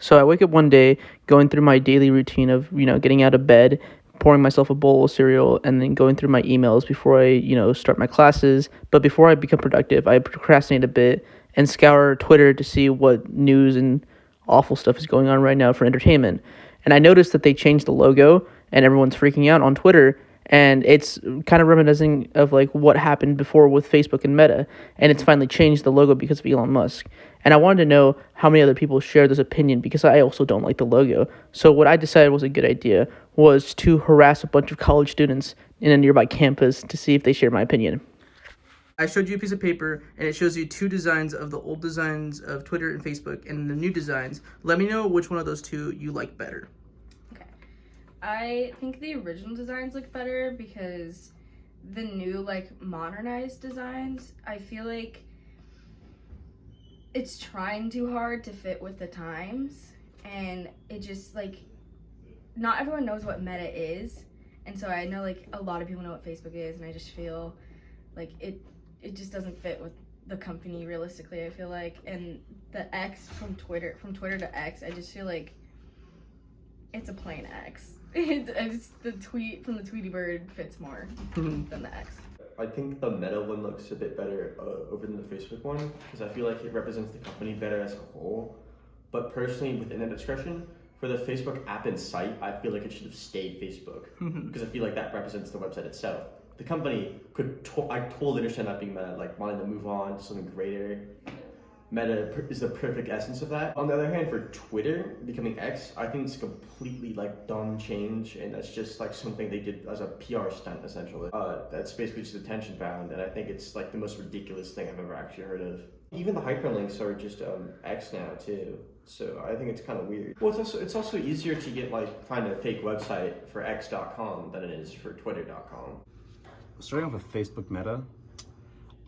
So I wake up one day going through my daily routine of, getting out of bed, pouring myself a bowl of cereal, and then going through my emails before I, start my classes. But before I become productive, I procrastinate a bit and scour Twitter to see what news and awful stuff is going on right now for entertainment. And I noticed that they changed the logo and everyone's freaking out on Twitter. And it's kind of reminiscing of like what happened before with Facebook and Meta. And it's finally changed the logo because of Elon Musk. And I wanted to know how many other people share this opinion because I also don't like the logo. So what I decided was a good idea was to harass a bunch of college students in a nearby campus to see if they share my opinion. I showed you a piece of paper, and it shows you two designs of the old designs of Twitter and Facebook and the new designs. Let me know which one of those two you like better. Okay. I think the original designs look better because the new, modernized designs, I feel like it's trying too hard to fit with the times, and it just, not everyone knows what Meta is, and so I know, a lot of people know what Facebook is, and I just feel like it just doesn't fit with the company realistically, I feel like. And the X from Twitter to X, I just feel like it's a plain X. It's the tweet from the Tweety Bird fits more than the X. I think the Meta one looks a bit better over than the Facebook one because I feel like it represents the company better as a whole. But personally, with internet discretion, for the Facebook app and site, I feel like it should have stayed Facebook because I feel like that represents the website itself. The company I totally understand that being Meta, like wanting to move on to something greater. Meta is the perfect essence of that. On the other hand, for Twitter becoming X, I think it's a completely dumb change, and that's just something they did as a PR stunt essentially. That's basically just attention bound, and I think it's the most ridiculous thing I've ever actually heard of. Even the hyperlinks are just X now too, so I think it's kind of weird. Well, it's also easier to find a fake website for X.com than it is for Twitter.com. Starting off with Facebook Meta,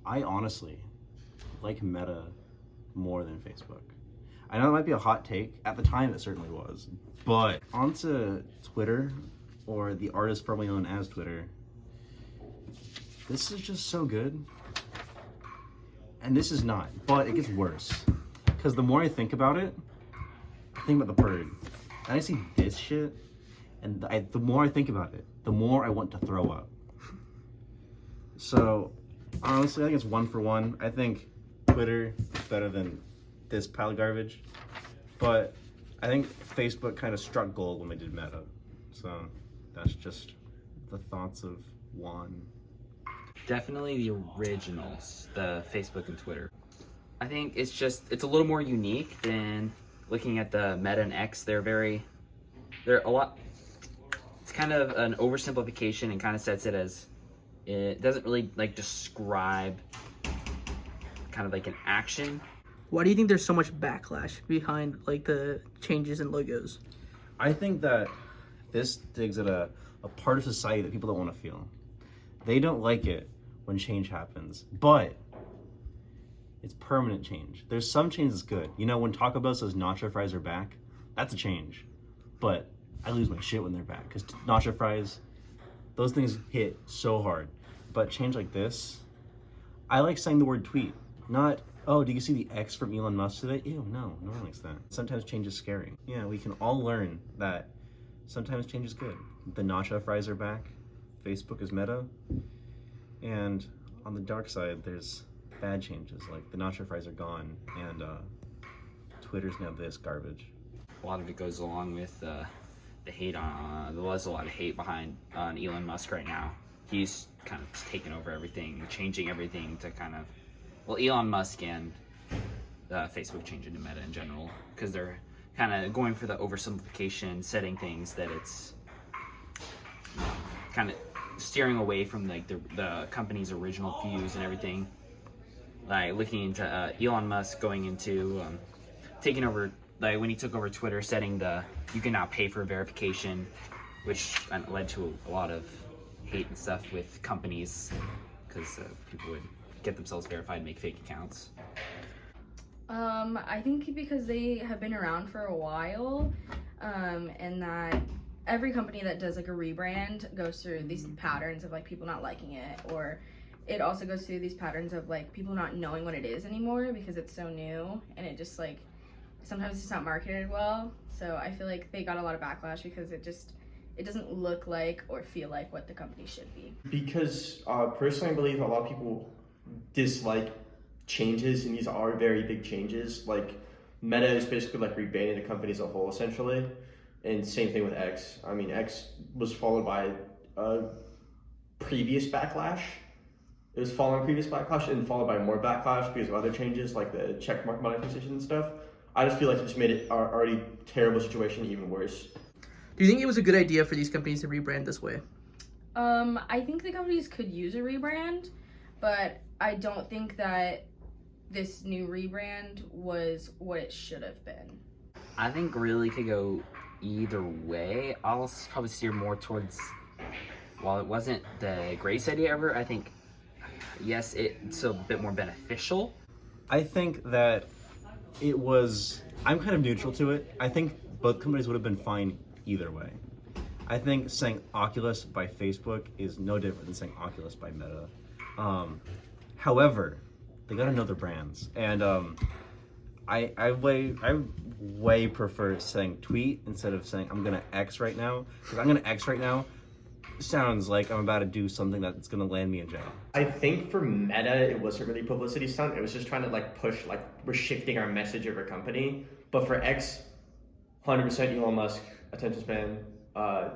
I honestly like Meta more than Facebook. I know that might be a hot take. At the time, it certainly was. But onto Twitter, or the artist formerly known as Twitter, this is just so good. And this is not. But it gets worse. Because the more I think about it, I think about the bird. And I see this shit, and the more I think about it, the more I want to throw up. So, honestly, I think it's 1 for 1. I think Twitter is better than this pile of garbage. But I think Facebook kind of struck gold when they did Meta. So, that's just the thoughts of Juan. Definitely the originals, the Facebook and Twitter. I think it's a little more unique than looking at the Meta and X. They're a lot, it's kind of an oversimplification and kind of sets it as, it doesn't really describe kind of an action. Why do you think there's so much backlash behind the changes in logos? I think that this digs at a part of society that people don't want to feel. They don't like it when change happens, but it's permanent change. There's some change that's good. When Taco Bell says nacho fries are back, that's a change. But I lose my shit when they're back because nacho fries, those things hit so hard. But change like this, I like saying the word tweet. Not, oh, did you see the X from Elon Musk today? Ew, no one likes that. Sometimes change is scary. Yeah, we can all learn that sometimes change is good. The nacho fries are back. Facebook is Meta. And on the dark side, there's bad changes. Like the nacho fries are gone and Twitter's now this garbage. A lot of it goes along with the hate on, there's a lot of hate behind on Elon Musk right now. He's kind of taken over everything, changing everything to Elon Musk and Facebook changing to Meta in general, because they're kind of going for the oversimplification, setting things that it's kind of steering away from the company's original views and everything. Looking into Elon Musk going into taking over, when he took over Twitter, setting you can now pay for verification, which led to a lot of hate and stuff with companies because people would get themselves verified and make fake accounts. I think because they have been around for a while, and that every company that does a rebrand goes through these patterns of people not liking it, or it also goes through these patterns of people not knowing what it is anymore because it's so new, and it just sometimes it's not marketed well. So I feel like they got a lot of backlash because it doesn't look like or feel like what the company should be. Because personally, I believe a lot of people dislike changes, and these are very big changes. Like Meta is basically like rebranding the company as a whole, essentially, and same thing with X. I mean, X was followed by a previous backlash. It was following previous backlash and followed by more backlash because of other changes like the checkmark monetization and stuff. I just feel like it just made it already terrible situation even worse. Do you think it was a good idea for these companies to rebrand this way? I think the companies could use a rebrand, but I don't think that this new rebrand was what it should have been. I think really could go either way. I'll probably steer more towards, while it wasn't the greatest idea ever, I think, yes, it's a bit more beneficial. I think that I'm kind of neutral to it. I think both companies would have been fine either way. I think saying Oculus by Facebook is no different than saying Oculus by Meta. However, they gotta know their brands, and I way prefer saying tweet instead of saying I'm gonna X right now, because I'm gonna X right now sounds like I'm about to do something that's gonna land me in jail. I think for Meta, it wasn't really publicity stunt. It was just trying to like push, like we're shifting our message of our company. But for X, 100% Elon Musk, attention span.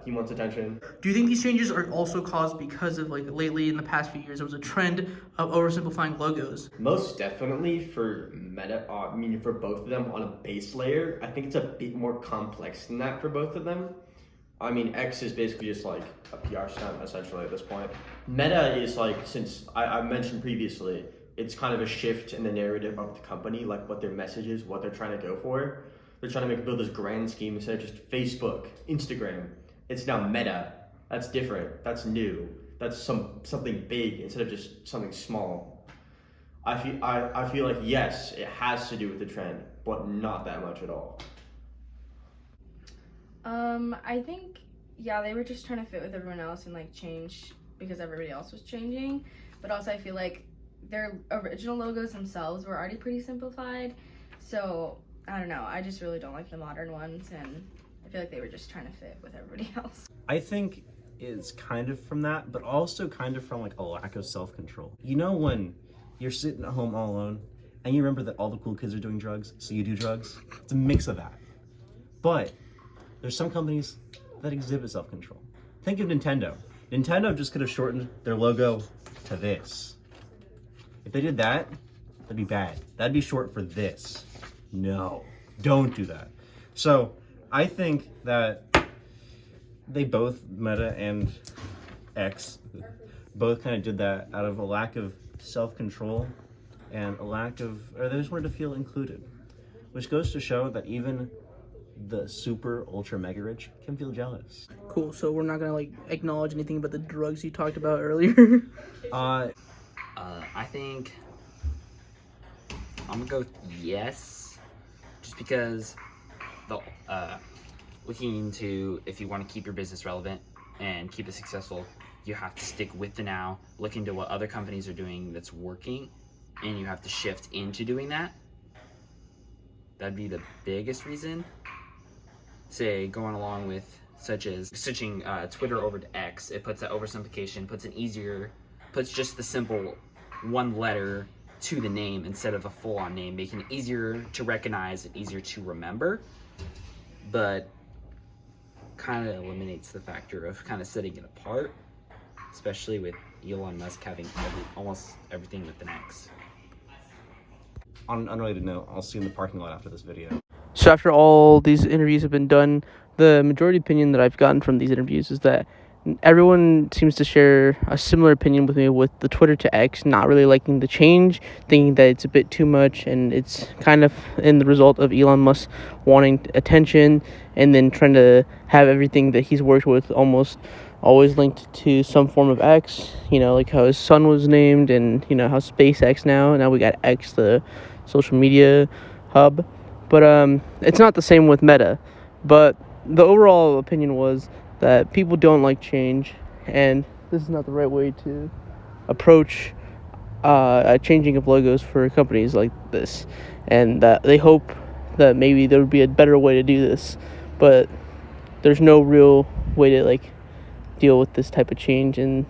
He wants attention. Do you think these changes are also caused because of, like, lately in the past few years there was a trend of oversimplifying logos? Most definitely for Meta, for both of them on a base layer. I think it's a bit more complex than that for both of them. I mean, X is basically just like a PR stunt essentially at this point. Meta is like, since I mentioned previously, it's kind of a shift in the narrative of the company, like what their message is, what they're trying to go for. They're trying to build this grand scheme instead of just Facebook, Instagram. It's now Meta. That's different. That's new. That's something big instead of just something small. I feel like yes, it has to do with the trend, but not that much at all. I think, yeah, they were just trying to fit with everyone else and like change because everybody else was changing. But also I feel like their original logos themselves were already pretty simplified. So I don't know, I just really don't like the modern ones, and I feel like they were just trying to fit with everybody else. I think it's kind of from that, but also kind of from like a lack of self-control. You know when you're sitting at home all alone and you remember that all the cool kids are doing drugs, so you do drugs? It's a mix of that. But there's some companies that exhibit self-control. Think of Nintendo. Nintendo just could have shortened their logo to this. If they did that, that'd be bad. That'd be short for this. No, don't do that. So I think that they both, Meta and X, both kind of did that out of a lack of self-control and a lack of, or they just wanted to feel included, which goes to show that even the super ultra mega rich can feel jealous. Cool, so we're not gonna like acknowledge anything about the drugs you talked about earlier. I think I'm gonna go with yes, just because the looking into, if you want to keep your business relevant and keep it successful, you have to stick with the now, look into what other companies are doing that's working, and you have to shift into doing that. That'd be the biggest reason. Say, going along with, such as switching Twitter over to X, it puts that oversimplification, puts just the simple one letter to the name instead of a full-on name, making it easier to recognize and easier to remember, but kind of eliminates the factor of kind of setting it apart, especially with Elon Musk having almost everything with an X. On an unrelated note, I'll see you in the parking lot after this video. So after all these interviews have been done, the majority opinion that I've gotten from these interviews is that everyone seems to share a similar opinion with me with the Twitter to X, not really liking the change, thinking that it's a bit too much, and it's kind of in the result of Elon Musk wanting attention and then trying to have everything that he's worked with almost always linked to some form of X, you know, like how his son was named, and, you know, how SpaceX now we got X, the social media hub. But it's not the same with Meta. But the overall opinion was that people don't like change, and this is not the right way to approach a changing of logos for companies like this, and that they hope that maybe there would be a better way to do this, but there's no real way to like deal with this type of change. And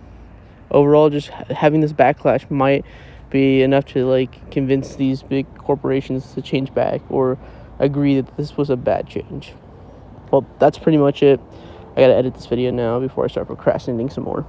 overall, just having this backlash might be enough to like convince these big corporations to change back or agree that this was a bad change. Well, that's pretty much it. I gotta edit this video now before I start procrastinating some more.